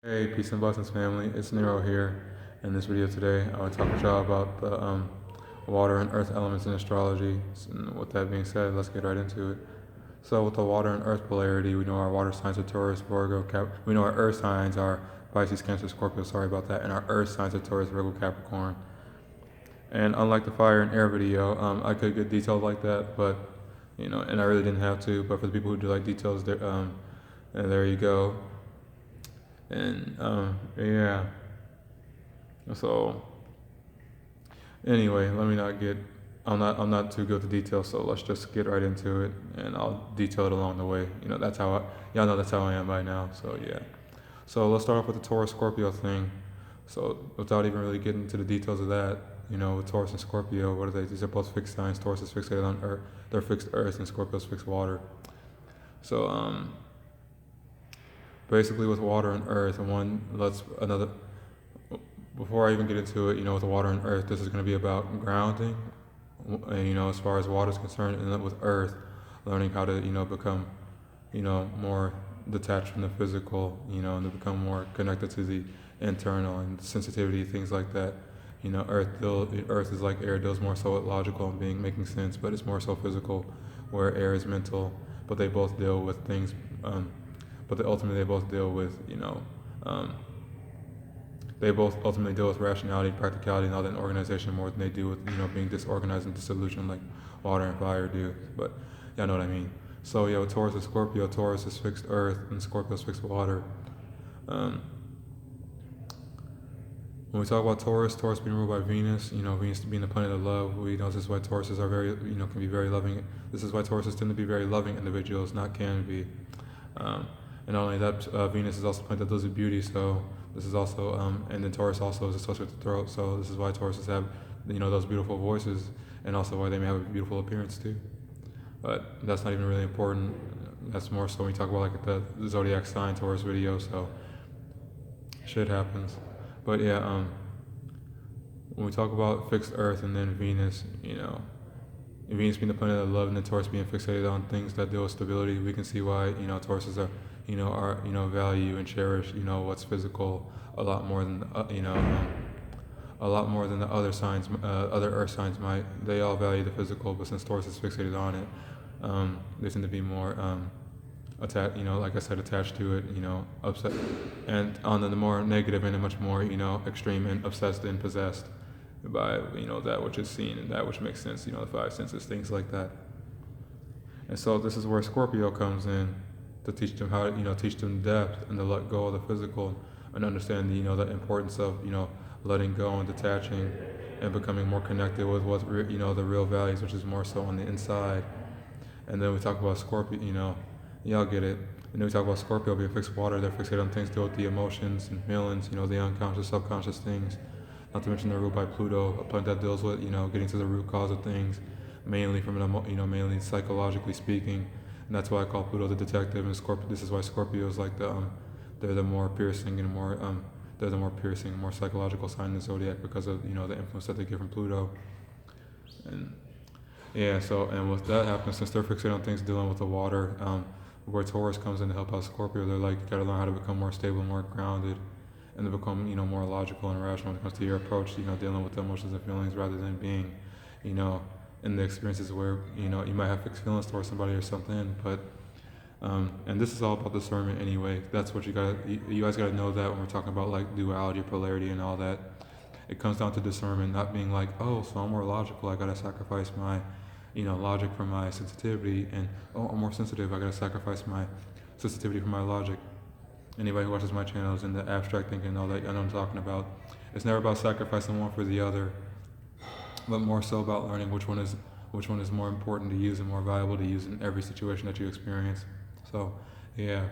Hey, peace and blessings, family. It's Nero here. In this video today, I want to talk to y'all about the water and earth elements in astrology. And with that being said, let's get right into it. So, with the water and earth polarity, we know our water signs are Taurus, Virgo, We know our earth signs are Pisces, Cancer, Scorpio. Sorry about that. And our earth signs are Taurus, Virgo, Capricorn. And unlike the fire and air video, I could get detailed like that, but and I really didn't have to. But for the people who do like details, and there you go. And yeah. So anyway, let me not get. I'm not too good with the details, so let's just get right into it, and I'll detail it along the way. That's how y'all know that's how I am by now. So yeah. So let's start off with the Taurus Scorpio thing. So without even really getting into the details of that, with Taurus and Scorpio, what are they? These are both fixed signs. Taurus is fixated on Earth. They're fixed Earth, and Scorpio's fixed water. So basically with water and earth, before I even get into it, with water and earth, this is going to be about grounding, as far as water is concerned, and then with earth, learning how to, become, more detached from the physical, and to become more connected to the internal and sensitivity, things like that. Earth is like air, deals more so with logical and making sense, but it's more so physical, where air is mental, but they both deal with things, but ultimately they both deal with, they both ultimately deal with rationality, practicality, and all that in organization more than they do with, being disorganized and disillusioned like water and fire do. But y'all know what I mean. So yeah, with Taurus and Scorpio, Taurus is fixed earth and Scorpio is fixed water. When we talk about Taurus being ruled by Venus, Venus being the planet of love, we know this is why Tauruses are very, can be very loving. This is why Tauruses tend to be very loving individuals, not can be. And not only that, Venus is also the planet that deals with beauty, so this is also, and then Taurus also is associated with the throat, so this is why Tauruses have, those beautiful voices, and also why they may have a beautiful appearance too. But that's not even really important. That's more so when we talk about like the zodiac sign Taurus video, so shit happens. But yeah, when we talk about fixed Earth and then Venus, Venus being the planet of love and then Taurus being fixated on things that deal with stability, we can see why, Tauruses are, value and cherish, what's physical a lot more than, a lot more than the other signs, other Earth signs might. They all value the physical, but since Taurus is fixated on it, they tend to be more, attached, like I said, attached to it, upset, and on the more negative end, and much more, extreme and obsessed and possessed by, that which is seen and that which makes sense, the five senses, things like that. And so this is where Scorpio comes in to teach them how, teach them depth and to let go of the physical and understand, the importance of, letting go and detaching and becoming more connected with what, the real values, which is more so on the inside. And then we talk about Scorpio, y'all get it. And then we talk about Scorpio being fixed water. They're fixated on things to do with the emotions and feelings, the unconscious, subconscious things. Not to mention they're ruled by Pluto, a planet that deals with, getting to the root cause of things, mainly from mainly psychologically speaking. And that's why I call Pluto the detective. And Scorpio, this is why Scorpio is like they're the more piercing and more, they're the more piercing, more psychological sign in the zodiac because of, the influence that they get from Pluto. And yeah, so, and with that happening, since they're fixated on things dealing with the water, where Taurus comes in to help out Scorpio, they're like, you gotta learn how to become more stable, more grounded, and to become, more logical and rational when it comes to your approach, dealing with the emotions and feelings rather than being, in the experiences where, you might have fixed feelings towards somebody or something, but, and this is all about discernment anyway. That's what you guys gotta know that when we're talking about like duality, polarity, and all that. It comes down to discernment, not being like, oh, so I'm more logical, I gotta sacrifice my, logic for my sensitivity, and oh, I'm more sensitive, I gotta sacrifice my sensitivity for my logic. Anybody who watches my channel is in the abstract thinking and all that, I know what I'm talking about. It's never about sacrificing one for the other, but more so about learning which one is more important to use and more valuable to use in every situation that you experience. So, yeah.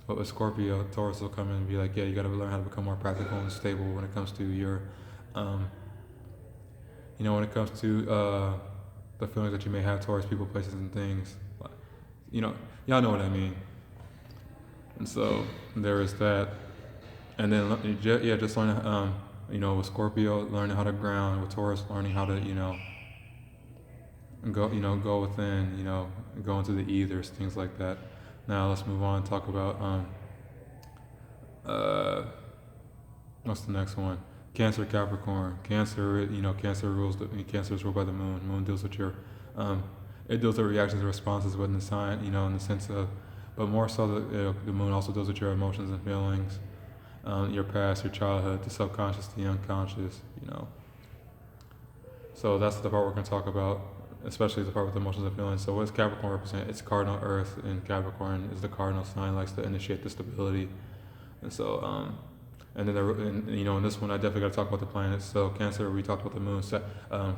But with Scorpio, Taurus will come in and be like, yeah, you gotta learn how to become more practical and stable when it comes to your, when it comes to the feelings that you may have towards people, places, and things. Y'all know what I mean. And so there is that. And then, yeah, just learn, with Scorpio, learning how to ground. With Taurus, learning how to, go within, go into the ethers, things like that. Now let's move on and talk about What's the next one? Cancer, Capricorn. Cancer, Cancer rules. Cancer is ruled by the moon. Moon deals with your, it deals with reactions and responses within the sign. In the sense of, but more so the moon also deals with your emotions and feelings, your past, your childhood, the subconscious, the unconscious. So that's the part we're going to talk about, especially the part with emotions and feelings. So what does Capricorn represent? It's cardinal Earth, and Capricorn is the cardinal sign, likes to initiate the stability. And so, and then, in this one, I definitely got to talk about the planets. So Cancer, we talked about the moon.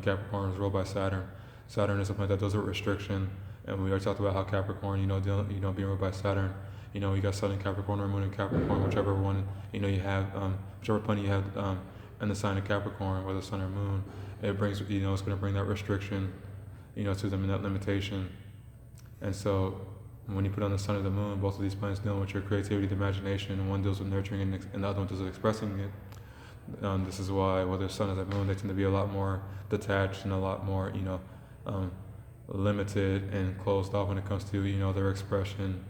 Capricorn is ruled by Saturn. Saturn is a planet that does with restriction, and we already talked about how Capricorn, being ruled by Saturn. You got Sun in Capricorn or Moon in Capricorn, whichever one, you have, whichever planet you have in the sign of Capricorn, whether Sun or Moon, it brings, it's going to bring that restriction, to them, and that limitation. And so when you put on the Sun or the Moon, both of these planets dealing with your creativity, the imagination, and one deals with nurturing and the other one deals with expressing it. This is why, whether Sun or the Moon, they tend to be a lot more detached and a lot more, limited and closed off when it comes to, their expression,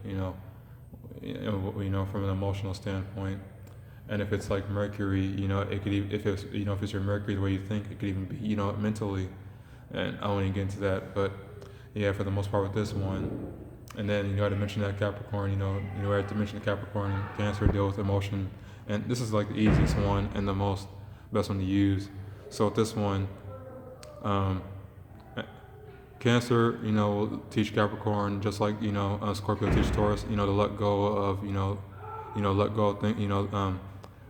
from an emotional standpoint. And if it's like Mercury, it could even, if it's your Mercury, the way you think, it could even be, mentally. And I won't even get into that, but yeah, for the most part with this one. And then, I had to mention that Capricorn, I had to mention the Capricorn and Cancer deal with emotion. And this is like the easiest one and the best one to use. So with this one, Cancer, will teach Capricorn, just like, Scorpio teach Taurus, to let go of, let go of things,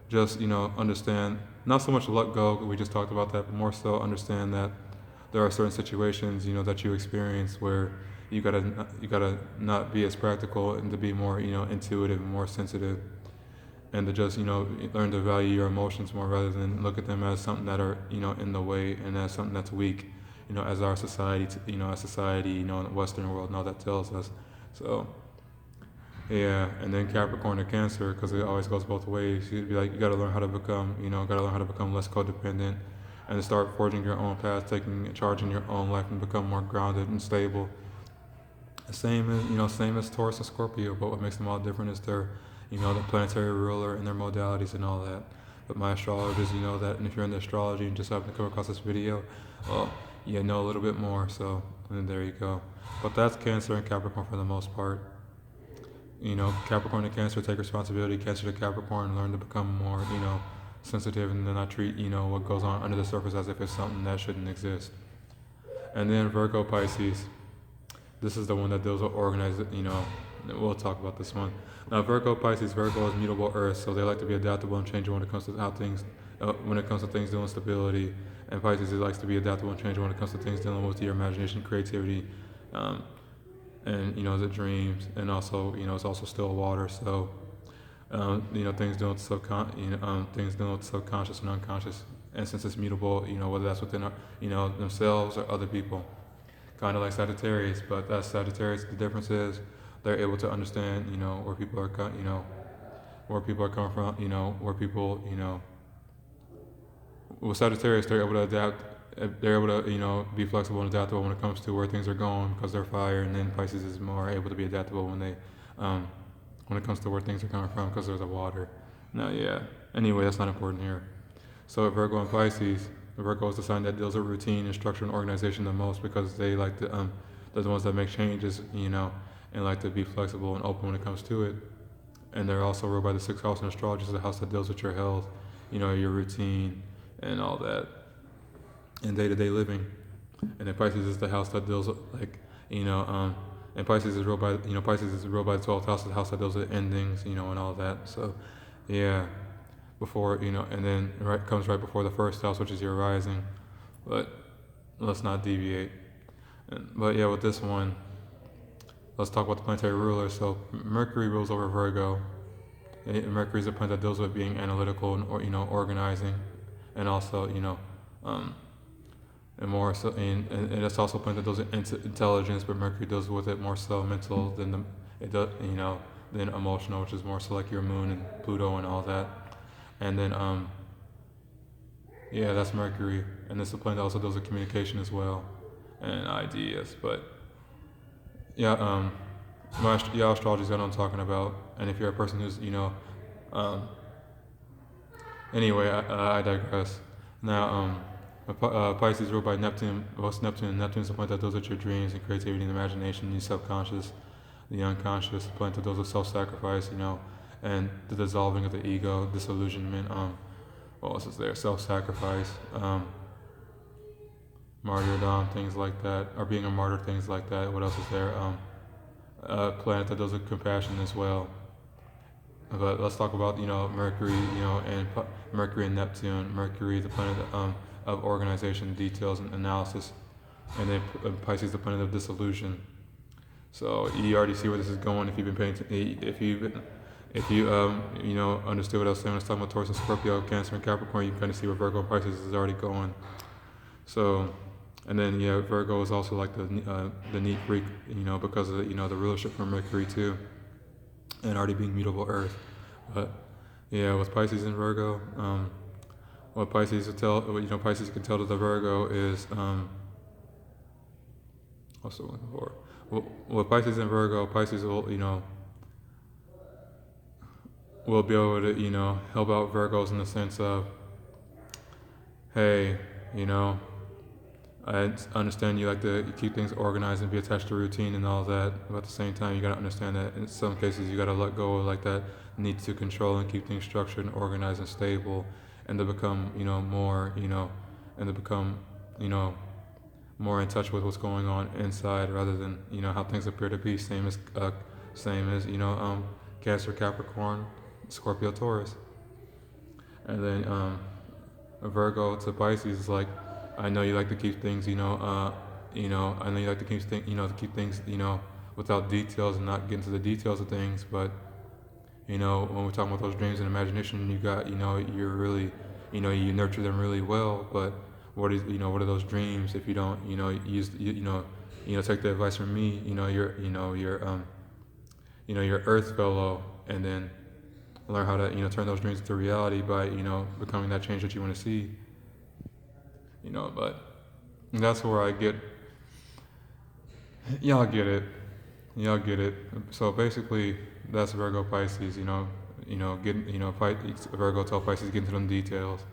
just, understand, not so much let go, we just talked about that, but more so understand that there are certain situations, that you experience where you gotta not be as practical and to be more, intuitive and more sensitive, and to just, learn to value your emotions more rather than look at them as something that are, in the way and as something that's weak, as our society, in the Western world and all that tells us. So, yeah, and then Capricorn to Cancer, because it always goes both ways. You'd be like, you gotta learn how to become, less codependent, and to start forging your own path, taking charge in your own life, and become more grounded and stable. Same as Taurus and Scorpio, but what makes them all different is their, the planetary ruler and their modalities and all that. But my astrologers, that, and if you're into astrology and just happen to come across this video, well, you know a little bit more. So, and there you go. But that's Cancer and Capricorn for the most part. Capricorn to Cancer, take responsibility. Cancer to Capricorn, learn to become more, sensitive, and then not treat, what goes on under the surface as if it's something that shouldn't exist. And then Virgo, Pisces. This is the one that deals with organized, we'll talk about this one. Now, Virgo, Pisces, Virgo is mutable Earth, so they like to be adaptable and changeable when it comes to things dealing with stability. And Pisces, it likes to be adaptable and changeable when it comes to things dealing with your imagination, creativity, and the dreams, and also it's also still water. So things dealing with subconscious and unconscious, and since it's mutable, whether that's within themselves or other people, kind of like Sagittarius. But that's Sagittarius. The difference is they're able to understand where people are coming from, where people with Sagittarius, they're able to adapt. They're able to, be flexible and adaptable when it comes to where things are going because they're fire, and then Pisces is more able to be adaptable when it comes to where things are coming from because there's a water. Now, yeah. Anyway, that's not important here. So Virgo and Pisces, Virgo is the sign that deals with routine and structure and organization the most because they like to, they're the ones that make changes, and like to be flexible and open when it comes to it. And they're also ruled by the sixth house in astrology, so the house that deals with your health, your routine and all that, and day-to-day living. And then Pisces is the house that deals with, like, and Pisces is ruled by, Pisces is ruled by the 12th house, the house that deals with endings, and all that. So, yeah, before, and then comes right before the first house, which is your rising. But let's not deviate. But yeah, with this one, let's talk about the planetary ruler. So Mercury rules over Virgo. And Mercury is a planet that deals with being analytical and organizing, and also and more so, and it's also a planet that deals with intelligence, but Mercury deals with it more so mental than than emotional, which is more so like your moon and Pluto and all that. And then yeah, that's Mercury, and it's a planet that also deals with communication as well and ideas. But yeah, astrology is what I'm talking about. And if you're a person who's Anyway, I digress. Now, Pisces ruled by Neptune, both Neptune and Neptune is the planet that deals with your dreams and creativity and imagination, your subconscious, the unconscious, the planet that deals with self-sacrifice, and the dissolving of the ego, disillusionment. What else is there? Self-sacrifice, martyrdom, things like that, or being a martyr, things like that. What else is there? A planet that deals with compassion as well. But let's talk about Mercury, and Mercury and Neptune. Mercury, the planet of organization, details, and analysis, and then Pisces, the planet of dissolution. So you already see where this is going if you've been paying. If you understood what I was saying when I was talking about Taurus and Scorpio, Cancer and Capricorn, you can kind of see where Virgo and Pisces is already going. So, and then Virgo is also like the neat freak, because of the rulership from Mercury too, and already being mutable Earth. But with Pisces and Virgo, what Pisces can tell, Pisces can tell to the Virgo is what's the one for? With Pisces and Virgo, Pisces will will be able to help out Virgos in the sense of, hey, I understand you like to keep things organized and be attached to routine and all that, but at the same time, you gotta understand that in some cases you gotta let go of like that need to control and keep things structured and organized and stable, and to become more and to become more in touch with what's going on inside rather than how things appear to be. Same as Cancer, Capricorn, Scorpio, Taurus, and then Virgo to Pisces is like, I know you like to keep things, I know you like to keep things, without details and not get into the details of things. But, when we're talking about those dreams and imagination, you got, you're really, you nurture them really well. But what are those dreams if you don't, use, take the advice from me, your Earth fellow, and then learn how to, turn those dreams into reality by, becoming that change that you want to see. But that's where I get, y'all get it. So basically, that's Virgo Pisces. Virgo tell Pisces get into them details,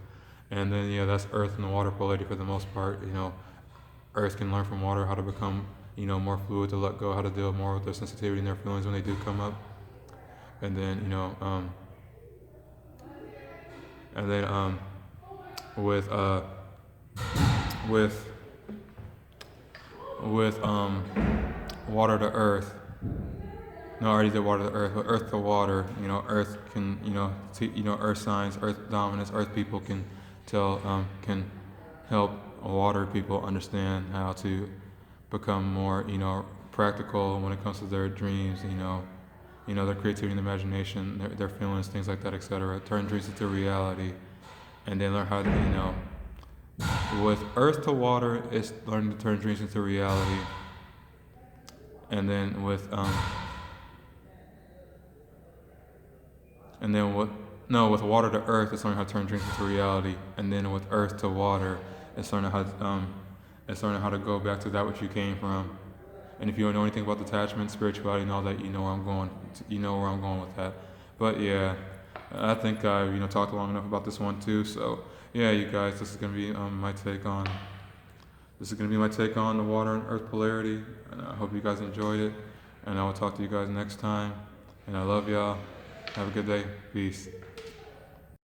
and then that's Earth and the water polarity for the most part. Earth can learn from water how to become more fluid, to let go, how to deal more with their sensitivity and their feelings when they do come up, and then with water to earth. No, I already did water to earth, but earth to water. Earth can earth signs, earth dominance, earth people can can help water people understand how to become more practical when it comes to their dreams. Their creativity and imagination, their feelings, things like that, etc. Turn dreams into reality, and then learn how to with earth to water, it's learning to turn dreams into reality. And then with water to earth, it's learning how to turn dreams into reality. And then with earth to water, it's learning how to go back to that which you came from. And if you don't know anything about detachment, spirituality, and all that, you know where I'm going with that. But yeah, I think I talked long enough about this one too. So yeah, you guys, this is gonna be my take on the water and earth polarity, and I hope you guys enjoyed it. And I will talk to you guys next time. And I love y'all. Have a good day. Peace.